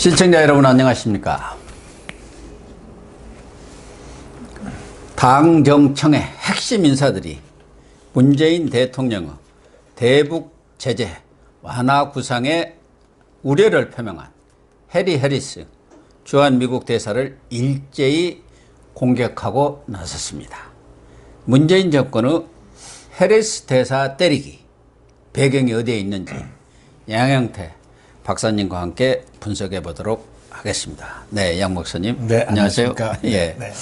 시청자 여러분 안녕하십니까. 당 정청의 핵심 인사들이 문재인 대통령의 대북 제재 완화 구상에 우려를 표명한 해리 해리스 주한 미국 대사를 일제히 공격하고 나섰습니다. 문재인 정권의 해리스 대사 때리기 배경이 어디에 있는지 양형태 박사님과 함께 분석해 보도록 하겠습니다. 네, 양 목사님. 네, 안녕하세요. 예. 네.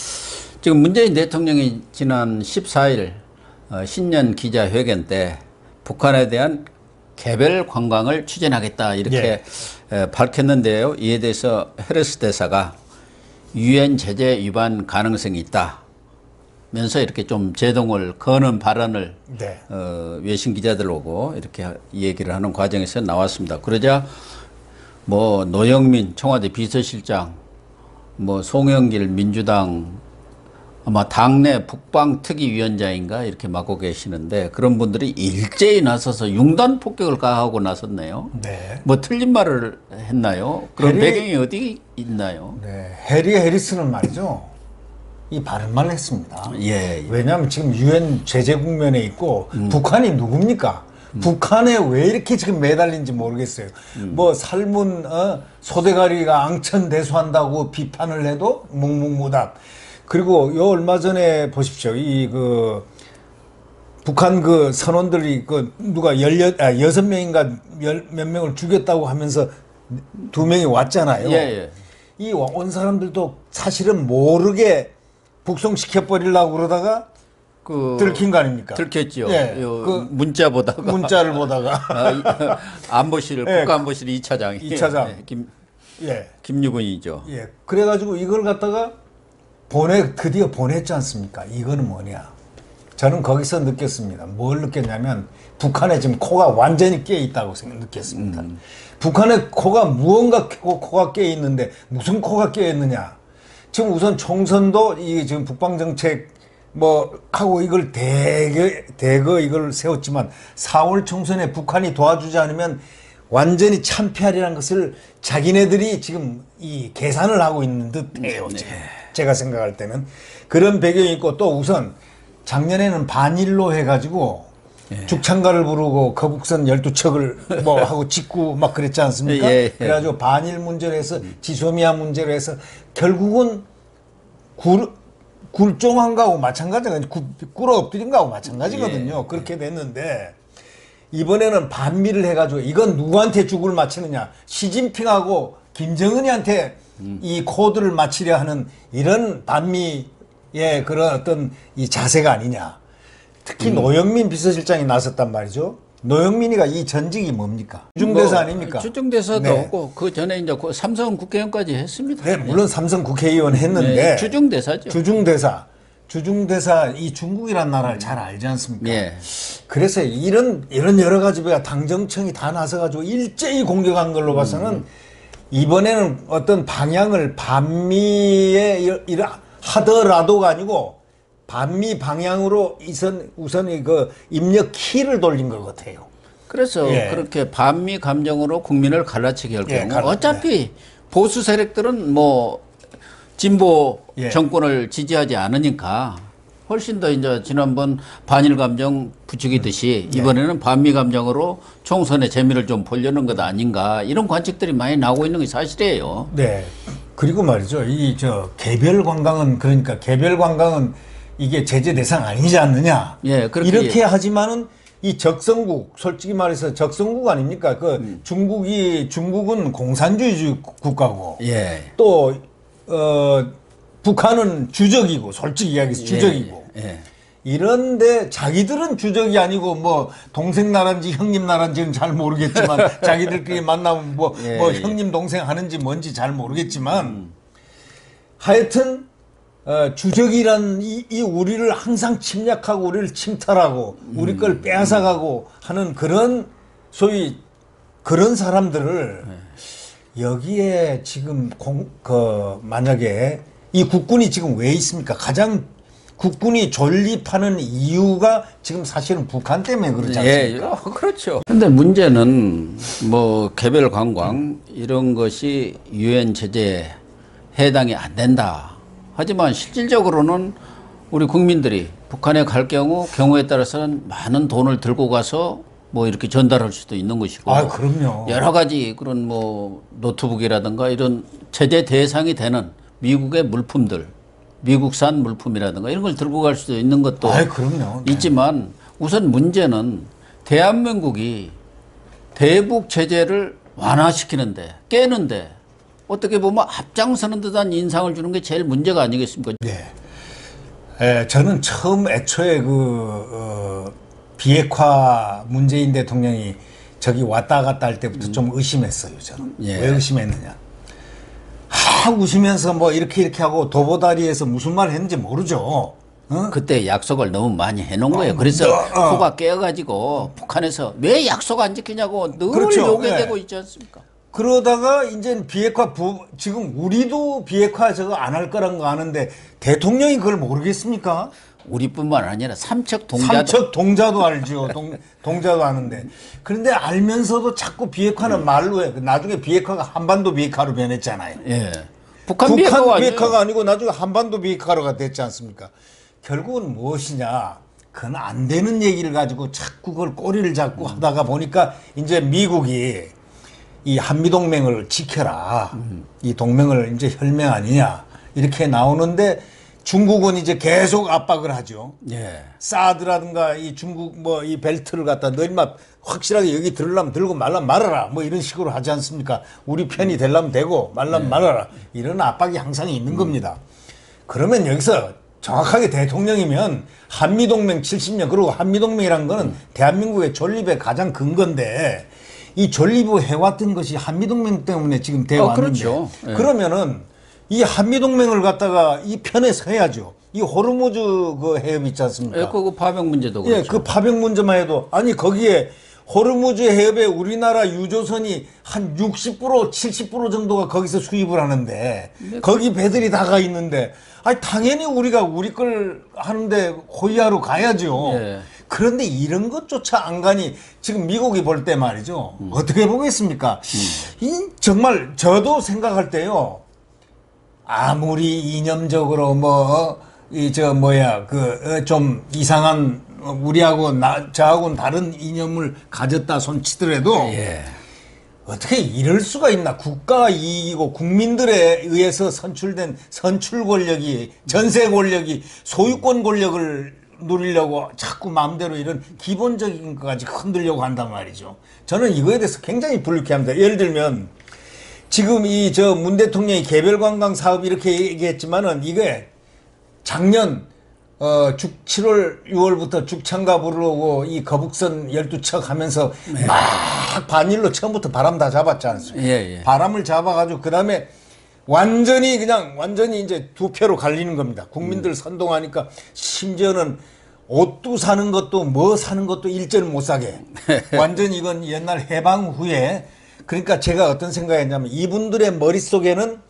지금 문재인 대통령이 지난 14일 신년 기자회견 때 북한에 대한 개별 관광을 추진하겠다 이렇게 밝혔는데요. 이에 대해서 해리스 대사가 유엔 제재 위반 가능성이 있다 면서 이렇게 좀 제동을 거는 발언을 외신 기자들 오고 이렇게 얘기를 하는 과정에서 나왔습니다. 그러자 뭐 노영민 청와대 비서실장, 뭐 송영길 민주당 아마 당내 북방특위위원장인가 이렇게 맡고 계시는데 그런 분들이 일제히 나서서 융단 폭격을 가하고 나섰네요. 네. 뭐 틀린 말을 했나요? 그런 배경이 어디 있나요? 네. 해리 해리스는 말이죠. 이 바른말을 했습니다. 예. 왜냐하면 지금 유엔 제재 국면에 있고 북한이 누굽니까? 북한에 왜 이렇게 지금 매달린지 모르겠어요. 뭐 삶은 소대가리가 앙천대소한다고 비판을 해도 묵묵무답. 그리고 요 얼마 전에 보십시오. 이 북한 그 선원들이 누가 6명인가 몇 명을 죽였다고 하면서 2명이 왔잖아요. 예. 이 온 사람들도 사실은 모르게 북송시켜 버리려고 그러다가 들킨 거 아닙니까? 들켰죠. 예, 문자를 보다가 안보실 국가안보실 2차장 김유근이죠. 예. 그래가지고 이걸 갖다가 드디어 보냈지 않습니까? 이거는 뭐냐? 저는 거기서 느꼈습니다. 뭘 느꼈냐면 북한에 지금 코가 완전히 깨 있다고 느꼈습니다. 북한의 코가 무언가 코가 깨 있는데 무슨 코가 깨 있느냐? 지금 우선 총선도 이 지금 북방 정책 뭐 하고 이걸 대거 이걸 세웠지만 4월 총선에 북한이 도와주지 않으면 완전히 참패하리라는 것을 자기네들이 지금 이 계산을 하고 있는 듯해요. 제가 생각할 때는 그런 배경이 있고 또 우선 작년에는 반일로 해가지고 죽창가를 부르고 거북선 12척을 뭐 하고 짓고 막 그랬지 않습니까? 그래가지고 반일 문제로 해서 지소미아 문제로 해서 결국은 굴종한 거하고 마찬가지가 꿇어 엎드린 거하고 마찬가지거든요. 그렇게 됐는데 이번에는 반미를 해가지고 이건 누구한테 죽을 맞히느냐? 시진핑하고 김정은이한테 이 코드를 맞히려 하는 이런 반미의 그런 어떤 이 자세가 아니냐. 특히 노영민 비서실장이 나섰단 말이죠. 노영민이가 이 전직이 뭡니까? 주중대사 아닙니까? 주중대사도 없고 그 전에 이제 삼성 국회의원까지 했습니다. 네, 물론 삼성 국회의원 했는데 주중대사죠. 주중대사 이 중국이란 나라를 잘 알지 않습니까? 그래서 이런 여러 가지가 당정청이 다 나서가지고 일제히 공격한 걸로 봐서는 이번에는 어떤 방향을 반미에 하더라도가 아니고 반미 방향으로 우선 그 입력 키를 돌린 것 같아요. 그래서 그렇게 반미 감정으로 국민을 갈라치기 할 경우 어차피 보수 세력들은 뭐 진보 정권을 지지하지 않으니까 훨씬 더 이제 지난번 반일 감정 부추기듯이 이번에는 반미 감정으로 총선의 재미를 좀 보려는 것 아닌가 이런 관측들이 많이 나오고 있는 게 사실이에요. 네. 그리고 말이죠. 개별 관광은 이게 제재 대상 아니지 않느냐. 이렇게 하지만은 이 적성국, 솔직히 말해서 적성국 아닙니까? 중국은 공산주의 국가고. 또, 북한은 주적이고, 솔직히 이야기해서 주적이고. 이런데 자기들은 주적이 아니고 뭐 동생 나라인지 형님 나라인지는 잘 모르겠지만 자기들끼리 만나면 뭐 형님 동생 하는지 뭔지 잘 모르겠지만 하여튼 주적이란 이 우리를 항상 침략하고 우리를 침탈하고 우리 걸 빼앗아가고 하는 그런 소위 그런 사람들을 여기에 지금 만약에 이 국군이 지금 왜 있습니까? 가장 국군이 존립하는 이유가 지금 사실은 북한 때문에 그렇지 않습니까? 예, 그렇죠. 근데 문제는 뭐 개별 관광 이런 것이 유엔 제재에 해당이 안 된다. 하지만 실질적으로는 우리 국민들이 북한에 갈 경우에 따라서는 많은 돈을 들고 가서 뭐 이렇게 전달할 수도 있는 것이고. 아, 그럼요. 여러 가지 그런 뭐 노트북이라든가 이런 제재 대상이 되는 미국의 물품들, 미국산 물품이라든가 이런 걸 들고 갈 수도 있는 것도 그럼요. 네. 있지만 우선 문제는 대한민국이 대북 제재를 완화시키는데 깨는데 어떻게 보면 앞장서는 듯한 인상을 주는 게 제일 문제가 아니겠습니까? 네. 저는 처음 애초에 비핵화 문재인 대통령이 저기 왔다 갔다 할 때부터 좀 의심했어요. 저는. 예. 왜 의심했느냐. 웃으면서 뭐 이렇게 하고 도보다리에서 무슨 말 했는지 모르죠. 어? 그때 약속을 너무 많이 해놓은 거예요. 그래서 코가 깨어가지고 북한에서 왜 약속 안 지키냐고 늘 그렇죠. 요괴되고 있지 않습니까? 그러다가 이제 지금 우리도 비핵화 저거 안 할 거란 거 아는데 대통령이 그걸 모르겠습니까? 우리뿐만 아니라 삼척 동자도 삼척 동자도 알죠. 동자도 아는데. 그런데 알면서도 자꾸 비핵화는 말로 해. 나중에 비핵화가 한반도 비핵화로 변했잖아요. 예. 북한 비핵화가 아니고 나중에 한반도 비핵화로가 됐지 않습니까? 결국은 무엇이냐. 그건 안 되는 얘기를 가지고 자꾸 그걸 꼬리를 잡고 하다가 보니까 이제 미국이 이 한미동맹을 지켜라. 이 동맹을 이제 혈맹 아니냐. 이렇게 나오는데 중국은 이제 계속 압박을 하죠. 예. 사드라든가 이 중국 뭐 이 벨트를 갖다 너 인마 확실하게 여기 들으려면 들고 말라면 말아라. 뭐 이런 식으로 하지 않습니까? 우리 편이 되려면 되고 말라면 말아라. 이런 압박이 항상 있는 겁니다. 그러면 여기서 정확하게 대통령이면 한미동맹 70년 그리고 한미동맹이란 거는 대한민국의 존립의 가장 근거인데 이 존립을 해왔던 것이 한미동맹 때문에 지금 되어 왔는데 그렇죠. 예. 그러면은 이 한미동맹을 갖다가 이 편에 서야죠. 이 호르무즈 그 해협 있지 않습니까? 예, 그 파병 문제도 그렇죠. 예, 그 파병 문제만 해도 아니 거기에 호르무즈 해협에 우리나라 유조선이 한 60% 70% 정도가 거기서 수입을 하는데 거기 배들이 다 가 있는데 아니 당연히 우리가 우리 걸 하는데 호위하러 가야죠. 예. 그런데 이런 것조차 안 가니 지금 미국이 볼 때 말이죠. 어떻게 보겠습니까? 이 정말 저도 생각할 때요. 아무리 이념적으로 좀 이상한 우리하고 저하고는 다른 이념을 가졌다 손치더라도 예. 어떻게 이럴 수가 있나? 국가 이익이고 국민들에 의해서 선출된 선출 권력이 전세 권력이 소유권 권력을 누리려고 자꾸 마음대로 이런 기본적인 것까지 흔들려고 한단 말이죠. 저는 이거에 대해서 굉장히 불쾌합니다. 예를 들면 지금 문 대통령이 개별 관광 사업 이렇게 얘기했지만은 이게 작년 7월 6월부터 죽창가 부르고 이 거북선 12척 하면서 막 반일로 처음부터 바람 다 잡았지 않습니까? 예. 바람을 잡아가지고 그다음에 완전히 이제 두 표로 갈리는 겁니다. 국민들 선동하니까 심지어는 옷도 사는 것도 뭐 사는 것도 일제를 못 사게. 완전히 이건 옛날 해방 후에 그러니까 제가 어떤 생각했냐면 이분들의 머릿속에는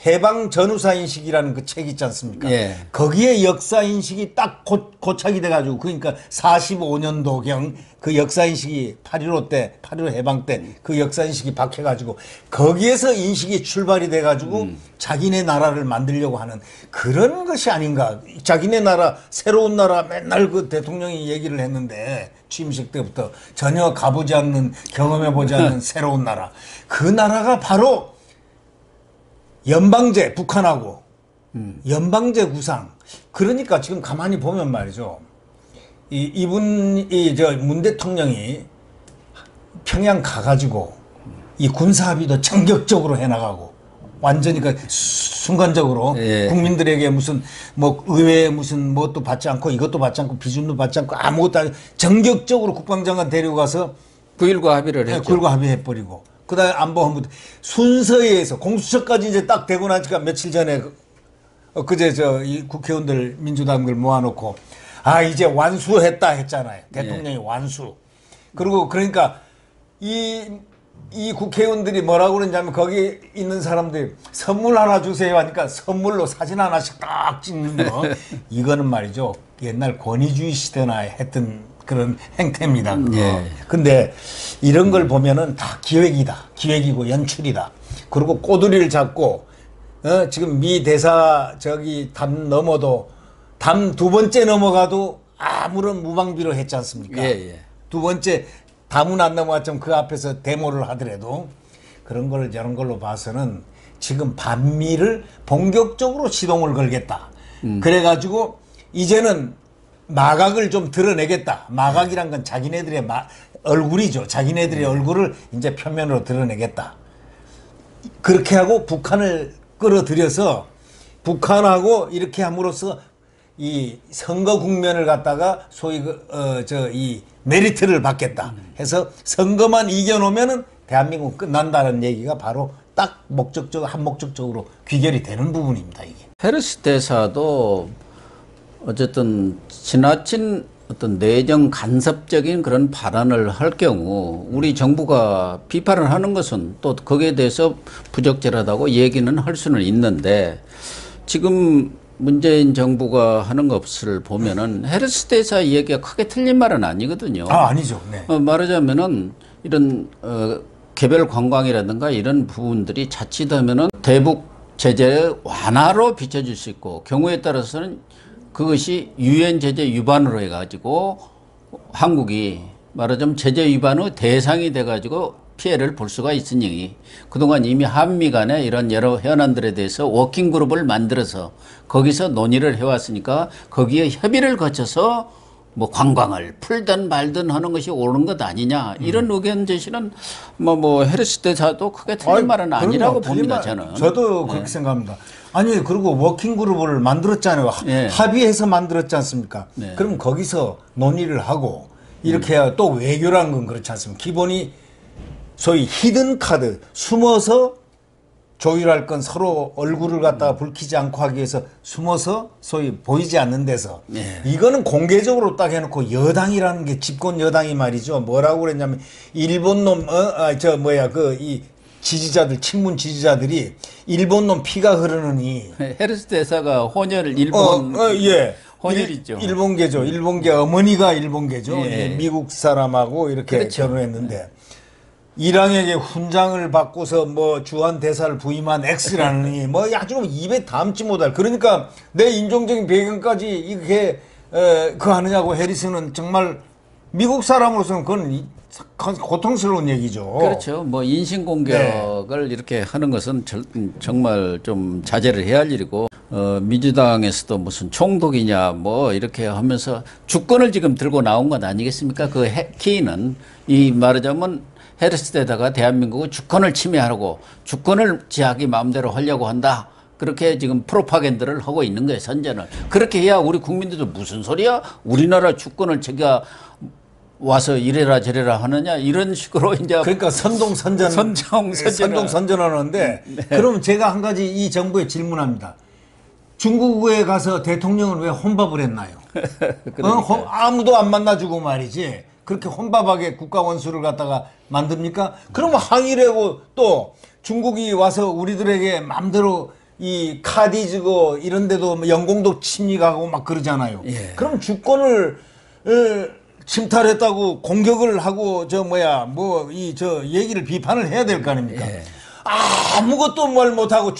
해방 전후사인식이라는 그 책 있지 않습니까? 예. 거기에 역사인식이 딱 고착이 돼가지고 그러니까 45년도경 그 역사인식이 8.15 해방 때 그 역사인식이 박혀가지고 거기에서 인식이 출발이 돼가지고 자기네 나라를 만들려고 하는 그런 것이 아닌가. 자기네 나라 새로운 나라 맨날 그 대통령이 얘기를 했는데 취임식 때부터 전혀 가보지 않는 경험해보지 않는 새로운 나라. 그 나라가 바로 연방제 북한하고 연방제 구상. 그러니까 지금 가만히 보면 말이죠. 문 대통령이 평양 가가지고 이 군사합의도 전격적으로 해나가고 완전히 그 순간적으로 예. 국민들에게 무슨 뭐 의회에 무슨 뭣도 받지 않고 이것도 받지 않고 비준도 받지 않고 아무것도 안 전격적으로 국방장관 데려가서 9.19 합의를 했죠. 9.19 합의해버리고 그다음에 안보본부 순서에 의해서 공수처까지 이제 딱 되고 나니까 며칠 전에 그제 이 국회의원들 민주당들 모아놓고 이제 완수했다 했잖아요. 대통령이 완수. 그리고 그러니까 이 이 국회의원들이 뭐라고 그러냐면 거기 있는 사람들이 선물 하나 주세요 하니까 선물로 사진 하나씩 딱 찍는 거 이거는 말이죠. 옛날 권위주의 시대나 했던 그런 행태입니다. 예. 근데 이런 걸 보면은 다 기획이다. 기획이고 연출이다. 그리고 꼬투리를 잡고 지금 미 대사 저기 담 넘어도 담 두 번째 넘어가도 아무런 무방비로 했지 않습니까? 예, 예. 두 번째 담은 안 넘어갔지만 그 앞에서 데모를 하더라도 그런 걸 저런 걸로 봐서는 지금 반미를 본격적으로 시동을 걸겠다. 그래가지고 이제는 마각을 좀 드러내겠다. 마각이란 건 자기네들의 얼굴이죠. 자기네들의 얼굴을 이제 표면으로 드러내겠다. 그렇게 하고 북한을 끌어들여서 북한하고 이렇게 함으로써 이 선거 국면을 갖다가 소위 이 메리트를 받겠다 해서 선거만 이겨놓으면은 대한민국 끝난다는 얘기가 바로 딱 한목적적으로 귀결이 되는 부분입니다, 이게. 페르스 대사도 어쨌든 지나친 어떤 내정 간섭적인 그런 발언을 할 경우 우리 정부가 비판을 하는 것은 또 거기에 대해서 부적절하다고 얘기는 할 수는 있는데 지금 문재인 정부가 하는 것을 보면은 헤르스 대사 얘기가 크게 틀린 말은 아니거든요. 아니죠. 네. 말하자면은 이런 개별 관광이라든가 이런 부분들이 자칫하면은 대북 제재 완화로 비춰질 수 있고 경우에 따라서는 그것이 유엔 제재 위반으로 해가지고 한국이 말하자면 제재 위반의 대상이 돼가지고 피해를 볼 수가 있으니 그동안 이미 한미 간에 이런 여러 현안들에 대해서 워킹그룹을 만들어서 거기서 논의를 해왔으니까 거기에 협의를 거쳐서 뭐 관광을 풀든 말든 하는 것이 옳은 것 아니냐 이런 의견 제시는 뭐 헤르스 대사도 크게 틀린 말은 아니라고 봅니다. 저는. 저도 그렇게 생각합니다. 아니 그리고 워킹그룹을 만들었잖아요. 합의해서 만들었지 않습니까? 그럼 거기서 논의를 하고 이렇게 해야 또 외교라는 건 그렇지 않습니까? 기본이 소위 히든 카드, 숨어서 조율할 건 서로 얼굴을 갖다가 붉히지 않고 하기 위해서 숨어서 소위 보이지 않는 데서 이거는 공개적으로 딱 해놓고 여당이라는 게 집권 여당이 말이죠. 뭐라고 그랬냐면 일본 놈, 이 지지자들, 친문 지지자들이 일본 놈 피가 흐르느니 헤르스 대사가 혼혈을 일본 예. 혼혈이죠. 일본계죠. 일본계 어머니가 일본계죠. 예. 미국 사람하고 이렇게 그렇죠. 결혼했는데 이랑에게 훈장을 받고서 뭐 주한 대사를 부임한 X라느니 뭐 아주 입에 담지 못할 그러니까 내 인종적인 배경까지 이렇게 그 하느냐고 해리스는 정말 미국 사람으로서는 그건 고통스러운 얘기죠. 그렇죠. 뭐 인신공격을 이렇게 하는 것은 정말 좀 자제를 해야 할 일이고 민주당에서도 무슨 총독이냐 뭐 이렇게 하면서 주권을 지금 들고 나온 것 아니겠습니까? 그 키는 이 말하자면 헤르스 대사가 대한민국의 주권을 침해하고 주권을 자기 마음대로 하려고 한다. 그렇게 지금 프로파간다를 하고 있는 거예요, 선전을. 그렇게 해야 우리 국민들도 무슨 소리야? 우리나라 주권을 제가 와서 이래라 저래라 하느냐 이런 식으로 이제 그러니까 선동선전하는데 그럼 제가 한 가지 이 정부에 질문합니다. 중국에 가서 대통령은 왜 혼밥을 했나요? 아무도 안 만나주고 말이지. 그렇게 혼밥하게 국가 원수를 갖다가 만듭니까? 그러면 항의라고 또 중국이 와서 우리들에게 마음대로 이 카디즈고 이런 데도 연공도 침입하고 막 그러잖아요. 그럼 주권을 침탈했다고 공격을 하고 얘기를 비판을 해야 될 거 아닙니까? 아무것도 말 못하고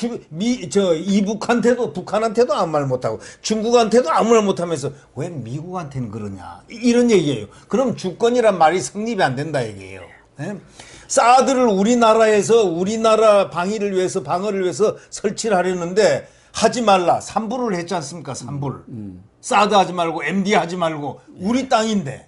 북한한테도 아무 말 못하고 중국한테도 아무 말 못하면서 왜 미국한테는 그러냐 이런 얘기예요. 그럼 주권이란 말이 성립이 안 된다 얘기예요. 사드를 우리나라에서 우리나라 방어를 위해서 설치를 하려는데 하지 말라. 삼불을 했지 않습니까? 삼불. 사드 하지 말고 MD 하지 말고 우리 땅인데.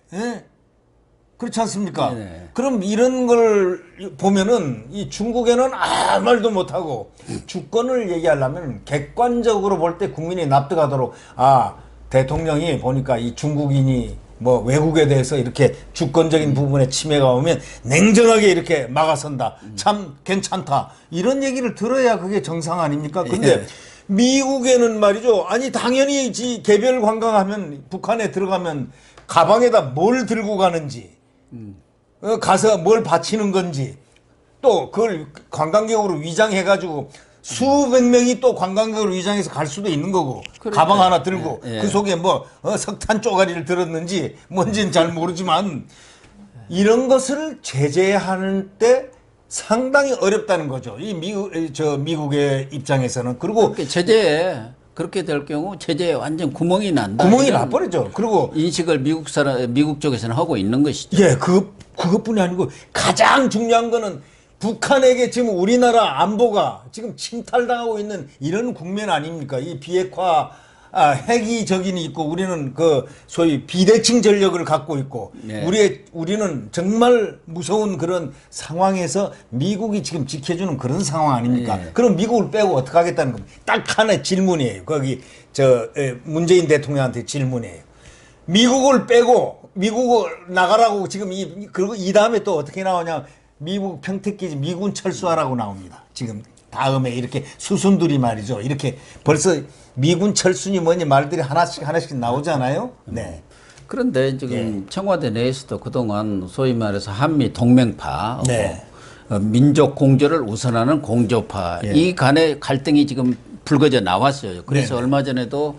그렇지 않습니까? 그럼 이런 걸 보면은 이 중국에는 아무 말도 못하고 주권을 얘기하려면 객관적으로 볼 때 국민이 납득하도록 대통령이 보니까 이 중국인이 뭐 외국에 대해서 이렇게 주권적인 부분에 침해가 오면 냉정하게 이렇게 막아선다. 참 괜찮다. 이런 얘기를 들어야 그게 정상 아닙니까? 근데 미국에는 말이죠. 아니 당연히 개별 관광하면 북한에 들어가면 가방에다 뭘 들고 가는지 가서 뭘 바치는 건지 또 그걸 관광객으로 위장해가지고 수백 명이 또 관광객으로 위장해서 갈 수도 있는 거고 그러니까. 가방 하나 들고 예, 예. 그 속에 뭐 석탄 쪼가리를 들었는지 뭔지는 잘 모르지만 이런 것을 제재하는 때 상당히 어렵다는 거죠. 이 미국의 입장에서는. 그리고 제재에 그렇게 될 경우 제재에 완전 구멍이 난다. 구멍이 이런 나버리죠. 그리고 인식을 미국 쪽에서는 하고 있는 것이죠. 예, 그것뿐이 아니고 가장 중요한 거는 북한에게 지금 우리나라 안보가 지금 침탈당하고 있는 이런 국면 아닙니까? 이 비핵화 핵이 저기는 있고 우리는 그 소위 비대칭 전력을 갖고 있고 네. 우리는 정말 무서운 그런 상황에서 미국이 지금 지켜주는 그런 상황 아닙니까? 네. 그럼 미국을 빼고 어떻게 하겠다는 겁니다. 딱 하나의 질문이에요. 거기 문재인 대통령한테 질문이에요. 미국을 빼고 미국을 나가라고 지금 그리고 이 다음에 또 어떻게 나오냐? 미국 평택기지 미군 철수하라고 나옵니다. 지금 다음에 이렇게 수순들이 말이죠. 이렇게 벌써 미군 철수니 뭐니 말들이 하나씩 나오잖아요. 네. 그런데 지금 청와대 내에서도 그동안 소위 말해서 한미 동맹파, 네. 민족 공조를 우선하는 공조파 이 간의 갈등이 지금 불거져 나왔어요. 그래서 네네. 얼마 전에도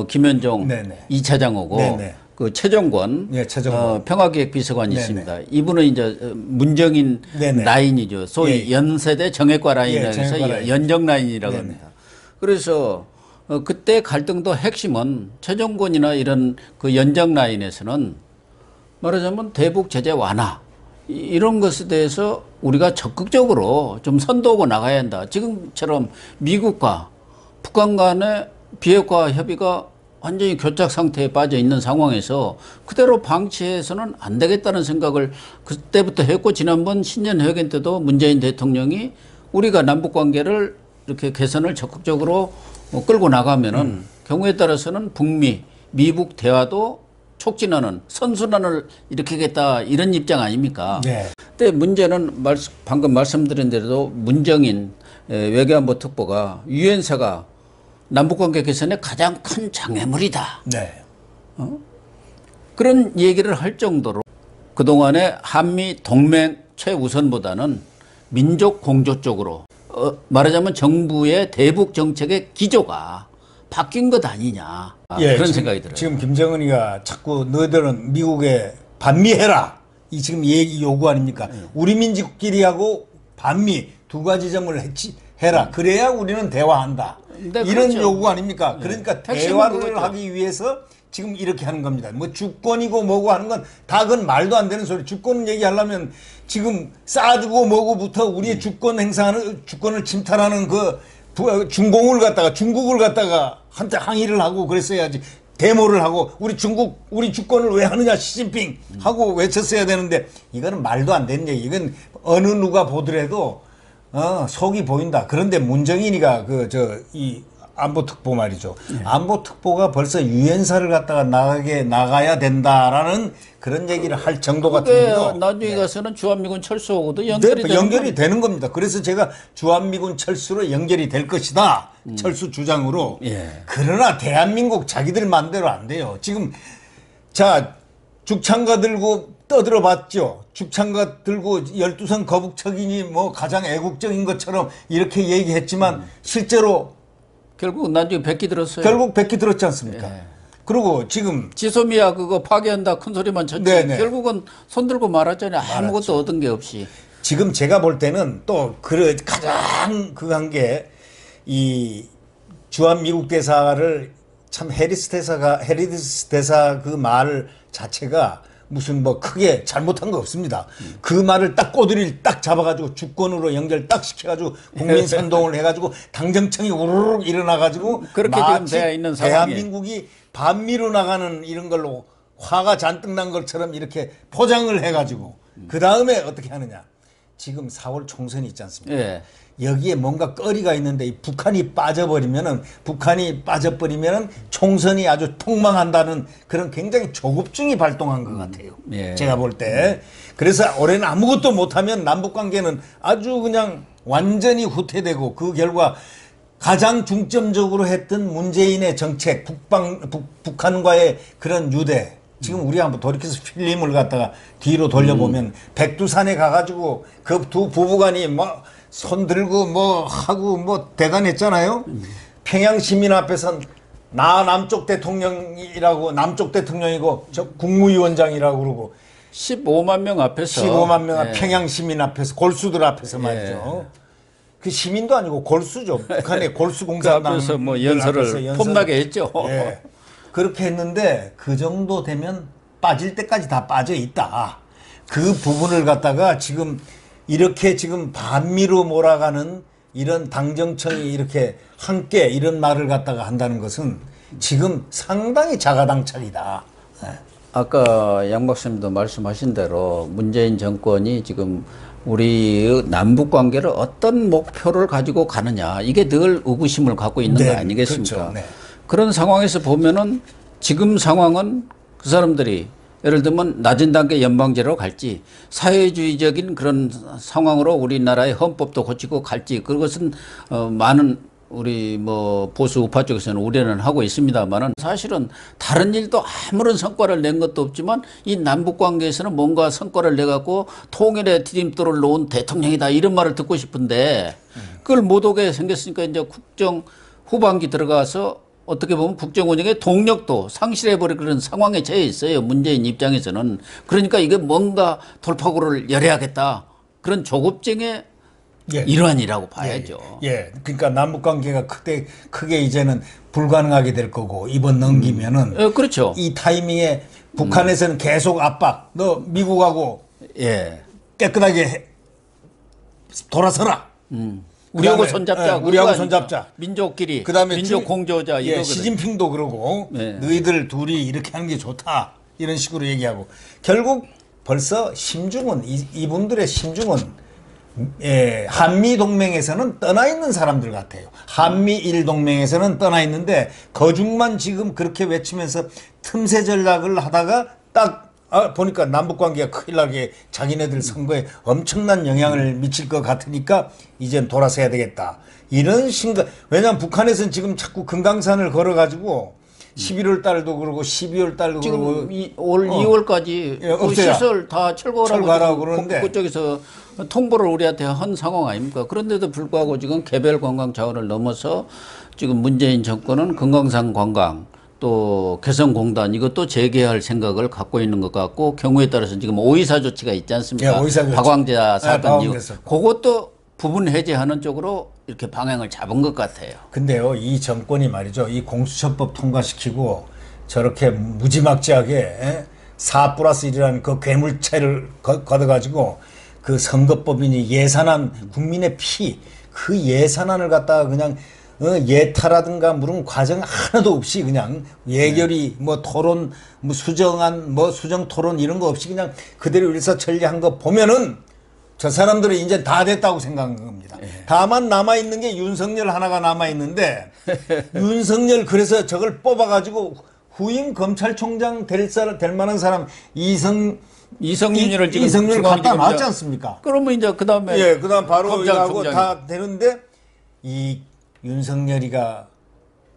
김현종 네네. 2차장 오고 네네. 그 최정권, 네, 최정권. 평화기획비서관이 네네. 있습니다. 이분은 이제 문정인 네네. 라인이죠. 소위 연세대 정예과 라인이라고 해서 정예과 라인. 연정 라인이라고 네네. 합니다. 그래서 그때 갈등도 핵심은 최정권이나 이런 그 연정 라인에서는 말하자면 대북 제재 완화 이런 것에 대해서 우리가 적극적으로 좀 선도하고 나가야 한다. 지금처럼 미국과 북한 간의 비핵화 협의가 완전히 교착 상태에 빠져 있는 상황에서 그대로 방치해서는 안 되겠다는 생각을 그때부터 했고 지난번 신년회견 때도 문재인 대통령이 우리가 남북 관계를 이렇게 개선을 적극적으로 끌고 나가면은 경우에 따라서는 북미, 미북 대화도 촉진하는 선순환을 일으키겠다 이런 입장 아닙니까? 네. 근데 문제는 방금 말씀드린 대로 문정인 외교안보 특보가 유엔사가 남북관계 개선의 가장 큰 장애물이다. 네. 그런 얘기를 할 정도로 그동안의 한미 동맹 최우선보다는 민족 공조 쪽으로 말하자면 정부의 대북 정책의 기조가 바뀐 것 아니냐 그런 생각이 들어요. 지금 김정은이가 자꾸 너희들은 미국에 반미해라. 이 지금 얘기 요구 아닙니까? 우리 민족끼리 하고 반미 두 가지 점을 해라. 그래야 우리는 대화한다. 네, 이런 그렇죠. 요구 아닙니까? 그러니까 핵심은 대화를 그거죠. 하기 위해서 지금 이렇게 하는 겁니다. 뭐 주권이고 뭐고 하는 건 다 그건 말도 안 되는 소리. 주권 얘기하려면 지금 사드고 뭐고부터 우리의 주권 행사하는 주권을 침탈하는 그 중국을 갖다가 한때 항의를 하고 그랬어야지. 데모를 하고 우리 주권을 왜 하느냐 시진핑 하고 외쳤어야 되는데 이거는 말도 안 되는 얘기. 이건 어느 누가 보더라도 속이 보인다. 그런데 문정인이가 이 안보특보 말이죠. 안보특보가 벌써 유엔사를 갖다가 나가야 된다라는 그런 얘기를 할 정도 같은데요. 나중에 가서는 주한미군 철수하고도 연결이 되는 연결이 되는 겁니다. 그래서 제가 주한미군 철수로 연결이 될 것이다. 철수 주장으로. 예. 그러나 대한민국 자기들 마음대로 안 돼요. 지금 죽창가 들고 떠들어 봤죠. 죽창가 들고 12선 거북척이니 뭐 가장 애국적인 것처럼 이렇게 얘기했지만 실제로 결국 나중에 백기 들었어요. 결국 백기 들었지 않습니까? 예. 그리고 지금 지소미아 그거 파괴한다 큰 소리만 쳤지 네네. 결국은 손들고 말았잖아요. 아무것도 얻은 게 없이. 지금 제가 볼 때는 또 가장 한 게 이 주한미국 대사를 참 해리스 대사 그 말 자체가 무슨 뭐 크게 잘못한 거 없습니다. 그 말을 딱 꼬투리를 딱 잡아가지고 주권으로 연결 딱 시켜가지고 국민 선동을 해가지고 당정청이 우르르 일어나가지고 그렇게 지금 마치 되어 있는 상황에 대한민국이 반미로 나가는 이런 걸로 화가 잔뜩 난 것처럼 이렇게 포장을 해가지고 그 다음에 어떻게 하느냐. 지금 4월 총선이 있지 않습니까? 예. 여기에 뭔가 꺼리가 있는데 이 북한이 빠져버리면은 총선이 아주 폭망한다는 그런 굉장히 조급증이 발동한 것 같아요. 예. 제가 볼 때. 그래서 올해는 아무것도 못하면 남북 관계는 아주 그냥 완전히 후퇴되고 그 결과 가장 중점적으로 했던 문재인의 정책, 북한과의 그런 유대, 지금 우리 한번 돌이켜서 필름을 갖다가 뒤로 돌려보면 백두산에 가가지고 그 두 부부간이 뭐 손 들고 뭐 하고 뭐 대단했잖아요. 평양 시민 앞에선 나 남쪽 대통령이라고 남쪽 대통령이고 저 국무위원장이라고 그러고 15만 명 앞에서 15만 명 예. 평양 시민 앞에서 골수들 앞에서 말이죠. 그 시민도 아니고 골수죠. 북한의 골수 그 공산당 앞에서 뭐 연설을 폼나게 했죠. 예. 그렇게 했는데 그 정도 되면 빠질 때까지 다 빠져 있다. 그 부분을 갖다가 지금 이렇게 지금 반미로 몰아가는 이런 당정청이 이렇게 함께 이런 말을 갖다가 한다는 것은 지금 상당히 자가당착이다. 예. 아까 양 박사님도 말씀하신 대로 문재인 정권이 지금 우리 남북 관계를 어떤 목표를 가지고 가느냐 이게 늘 의구심을 갖고 있는 네, 거 아니겠습니까? 그렇죠. 네. 그런 상황에서 보면은 지금 상황은 그 사람들이 예를 들면 낮은 단계 연방제로 갈지 사회주의적인 그런 상황으로 우리나라의 헌법도 고치고 갈지 그것은 많은 우리 뭐 보수 우파 쪽에서는 우려는 하고 있습니다만은 사실은 다른 일도 아무런 성과를 낸 것도 없지만 이 남북 관계에서는 뭔가 성과를 내 갖고 통일의 디딤돌을 놓은 대통령이다 이런 말을 듣고 싶은데 그걸 못 오게 생겼으니까 이제 국정 후반기 들어가서 어떻게 보면 국정 운영의 동력도 상실해버릴 그런 상황에 처해 있어요. 문재인 입장에서는. 그러니까 이게 뭔가 돌파구를 열어야겠다. 그런 조급증의 예. 일환이라고 봐야죠. 예. 그러니까 남북 관계가 크게 이제는 불가능하게 될 거고 이번 넘기면은 그렇죠. 이 타이밍에 북한에서는 계속 압박. 너 미국하고 예. 깨끗하게 돌아서라. 우리하고 그다음에, 손잡자. 예, 그거 우리하고 아닙니까? 손잡자. 민족끼리. 그다음에 민족 공조자 예, 이거거든요. 시진핑도 그러고 네. 너희들 둘이 이렇게 하는 게 좋다. 이런 식으로 얘기하고 결국 벌써 심중은 이분들의 심중은 예, 한미 동맹에서는 떠나 있는 사람들 같아요. 한미일 동맹에서는 떠나 있는데 거중만 지금 그렇게 외치면서 틈새 전략을 하다가 딱 보니까 남북 관계가 큰일 나게 자기네들 선거에 엄청난 영향을 미칠 것 같으니까 이젠 돌아서야 되겠다. 이런 생각. 왜냐하면 북한에서는 지금 자꾸 금강산을 걸어가지고 11월 달도 그러고 12월 달도 그러고 지금 올 2월까지 예, 그 없애야. 시설 다 철거하라고 철거하라고 지금 그러는데. 그쪽에서 통보를 우리한테 한 상황 아닙니까? 그런데도 불구하고 지금 개별 관광 차원을 넘어서 지금 문재인 정권은 금강산 관광 또 개성공단 이것도 재개할 생각을 갖고 있는 것 같고 경우에 따라서 지금 오이사 조치가 있지 않습니까? 예, 오이사 조치. 박광자 사건 이후 박광자. 그것도 부분 해제하는 쪽으로 이렇게 방향을 잡은 것 같아요. 근데요, 이 정권이 말이죠. 이 공수처법 통과시키고 저렇게 무지막지하게 4+1이라는 그 괴물체를 걷어가지고 그 선거법이니 예산안, 국민의 피, 그 예산안을 갖다가 그냥 예타라든가 무슨 과정 하나도 없이 그냥 예결위 뭐 토론 뭐 수정안 뭐 수정 토론 이런 거 없이 그냥 그대로 일사천리한 거 보면은 저 사람들은 이제 다 됐다고 생각한 겁니다. 다만 남아있는 게 윤석열 하나가 남아있는데 윤석열 그래서 저걸 뽑아가지고 후임 검찰총장 될 만한 사람 이성윤을 지금 이성윤을 갖다 중앙지검장- 놨지 않습니까? 그러면 이제 그 다음에 예, 그다음 바로 이하고 검찰총장이. 다 되는데 이 윤석열이가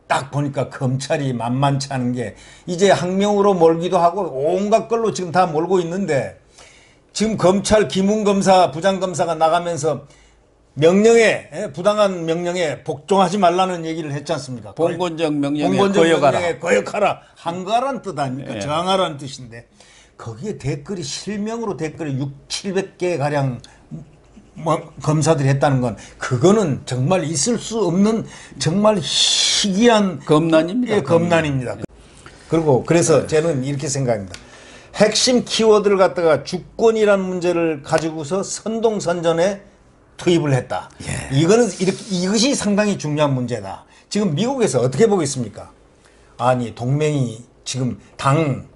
딱 보니까 검찰이 만만치 않은 게 이제 항명으로 몰기도 하고 온갖 걸로 지금 다 몰고 있는데 지금 검찰 김웅검사 부장검사가 나가면서 명령에 부당한 명령에 복종하지 말라는 얘기를 했지 않습니까? 봉건적 명령에 봉건적 거역하라. 명령에 거역하라. 항거라는 뜻 아닙니까? 예. 저항하라는 뜻인데 거기에 댓글이 실명으로 댓글이 700개 가량 뭐 검사들이 했다는 건 그거는 정말 있을 수 없는 정말 희귀한 검난입니다. 예, 검난입니다. 그리고 그래서 저는 이렇게 생각합니다. 핵심 키워드를 갖다가 주권이라는 문제를 가지고서 선동선전에 투입을 했다. 이거는 이것이 상당히 중요한 문제다. 지금 미국에서 어떻게 보겠습니까? 아니 동맹이 지금 당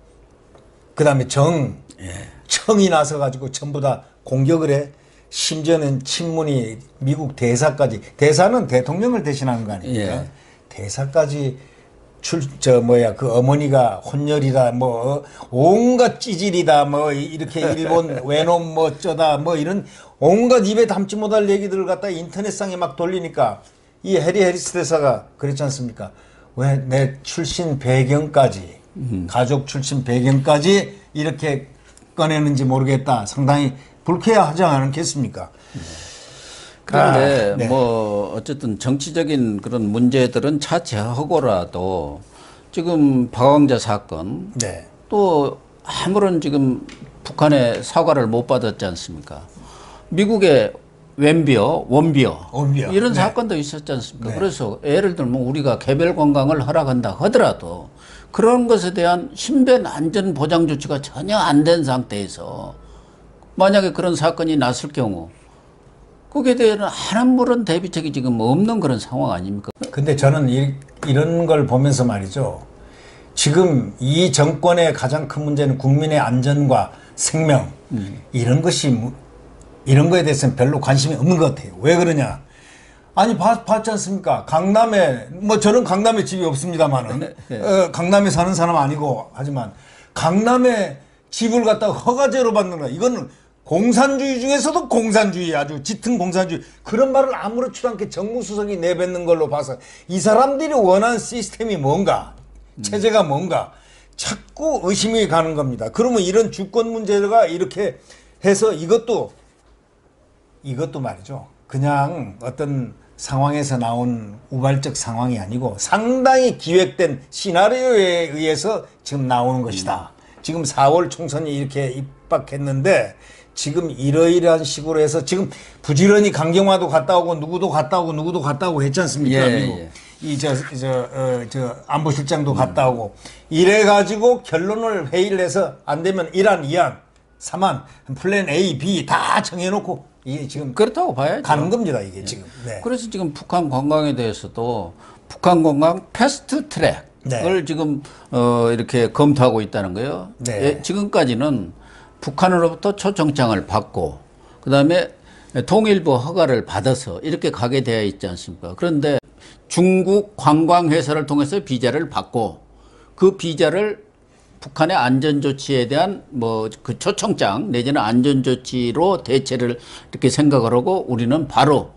그다음에 청이 나서 가지고 전부 다 공격을 해. 심지어는 친문이 미국 대사까지 대사는 대통령을 대신하는 거 아닙니까? 예. 대사까지 그 어머니가 혼혈이다 뭐 온갖 찌질이다 뭐 이렇게 일본 외놈 뭐 어쩌다 뭐 이런 온갖 입에 담지 못할 얘기들을 갖다 인터넷상에 막 돌리니까 이 해리 해리스 대사가 그랬지 않습니까? 왜 내 출신 배경까지 가족 출신 배경까지 이렇게 꺼내는지 모르겠다. 상당히 불쾌하지 않겠습니까? 그런데 네. 뭐 어쨌든 정치적인 그런 문제들은 차치하고라도 지금 박왕자 사건 네. 또 아무런 지금 북한의 사과를 못 받았지 않습니까? 미국의 원비어 이런 네. 사건도 있었지 않습니까? 네. 그래서 예를 들면 우리가 개별 관광을 허락한다 하더라도 그런 것에 대한 신변 안전 보장 조치가 전혀 안 된 상태에서 만약에 그런 사건이 났을 경우 거기에 대한 아무런 대비책이 지금 없는 그런 상황 아닙니까? 근데 저는 이런 걸 보면서 말이죠. 지금 이 정권의 가장 큰 문제는 국민의 안전과 생명 이런 거에 대해서는 별로 관심이 없는 것 같아요. 왜 그러냐? 아니 봤지 않습니까? 강남에 뭐 저는 강남에 집이 없습니다만은 강남에 사는 사람 아니고 하지만 강남에 집을 갖다가 허가제로 받는 거야. 이거는 공산주의 중에서도 공산주의 아주 짙은 공산주의 그런 말을 아무렇지도 않게 정무수석이 내뱉는 걸로 봐서 이 사람들이 원하는 시스템이 뭔가 체제가 뭔가 자꾸 의심이 가는 겁니다. 그러면 이런 주권 문제가 이렇게 해서 이것도 말이죠. 그냥 어떤 상황에서 나온 우발적 상황이 아니고 상당히 기획된 시나리오에 의해서 지금 나오는 것이다. 지금 4월 총선이 이렇게 입박했는데 지금 이러이러한 식으로 해서 지금 부지런히 강경화도 갔다 오고 누구도 갔다 오고 했지 않습니까? 예. 저 안보실장도 갔다 오고 이래 가지고 결론을 회의를 해서 안 되면 1안, 2안, 3안 플랜 A, B 다 정해놓고 이게 지금 그렇다고 봐야죠. 가는 겁니다. 이게 지금. 네. 그래서 지금 북한 관광에 대해서도 북한 관광 패스트 트랙을 네. 지금 이렇게 검토하고 있다는 거예요. 네. 예, 지금까지는 북한으로부터 초청장을 받고 그다음에 통일부 허가를 받아서 이렇게 가게 되어 있지 않습니까? 그런데 중국 관광회사를 통해서 비자를 받고 그 비자를 북한의 안전조치에 대한 뭐 그 초청장 내지는 안전조치로 대체를 이렇게 생각을 하고 우리는 바로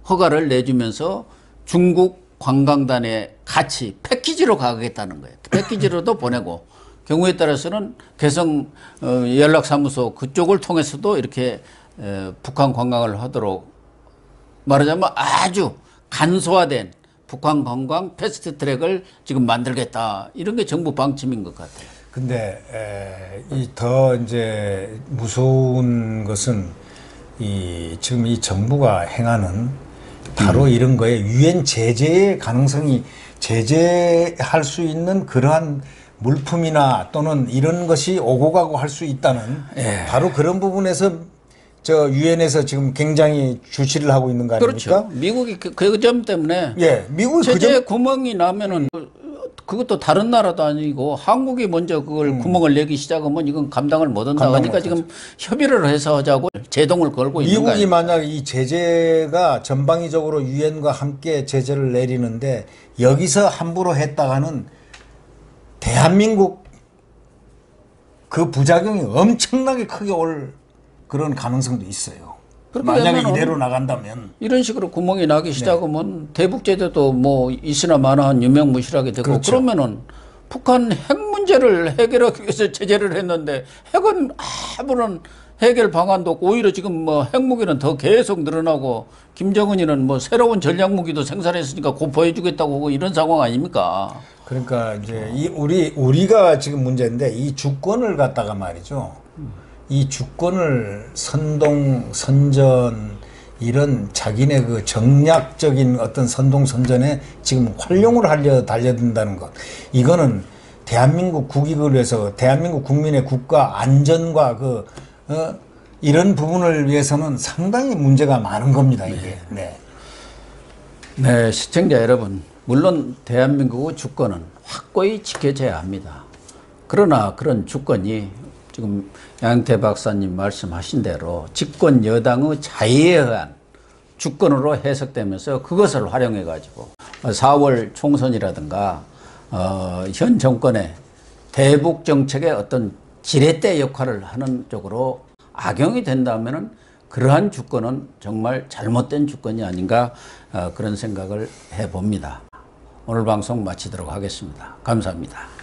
허가를 내주면서 중국 관광단에 같이 패키지로 가겠다는 거예요. 패키지로도 보내고 경우에 따라서는 개성 연락사무소 그쪽을 통해서도 이렇게 북한 관광을 하도록 말하자면 아주 간소화된 북한 관광 패스트 트랙을 지금 만들겠다. 이런 게 정부 방침인 것 같아요. 근데 더 이제 무서운 것은 지금 이 정부가 행하는 바로 이런 거에 유엔 제재의 가능성이 제재할 수 있는 그러한 물품이나 또는 이런 것이 오고 가고 할 수 있다는 바로 그런 부분에서 저 유엔에서 지금 굉장히 주시를 하고 있는 거 아닙니까? 그렇죠. 미국이 그 점 때문에 미국이 제재 구멍이 나면은 그것도 다른 나라도 아니고 한국이 먼저 그걸 구멍을 내기 시작하면 이건 감당을 못한다. 그러니까 지금 협의를 해서 하자고 제동을 걸고 있는 거예요. 미국이 만약 이 제재가 전방위적으로 유엔과 함께 제재를 내리는데 여기서 함부로 했다가는 대한민국 그 부작용이 엄청나게 크게 올 그런 가능성도 있어요. 만약에 이대로 나간다면 이런 식으로 구멍이 나기 시작하면 대북제재도 뭐 있으나 마나한 유명무실하게 되고 그렇죠. 그러면은 북한 핵 문제를 해결하기 위해서 제재를 했는데 핵은 아무런 해결 방안도 없고 오히려 지금 뭐 핵무기는 더 계속 늘어나고 김정은이는 뭐 새로운 전략무기도 생산했으니까 고포해주겠다고 하고 이런 상황 아닙니까? 그러니까 이제 우리가 지금 문제인데 이 주권을 갖다가 말이죠. 이 주권을 선전 이런 자기네 그 정략적인 어떤 선동선전에 지금 활용을 하려 달려든다는 것. 이거는 대한민국 국익을 위해서 대한민국 국민의 국가 안전과 이런 부분을 위해서는 상당히 문제가 많은 겁니다. 이게. 네, 시청자 여러분. 물론 대한민국의 주권은 확고히 지켜져야 합니다. 그러나 그런 주권이 지금 양태 박사님 말씀하신 대로 집권 여당의 자의에 의한 주권으로 해석되면서 그것을 활용해 가지고 4월 총선이라든가 현 정권의 대북 정책의 어떤 지렛대 역할을 하는 쪽으로 악용이 된다면은 그러한 주권은 정말 잘못된 주권이 아닌가 그런 생각을 해봅니다. 오늘 방송 마치도록 하겠습니다. 감사합니다.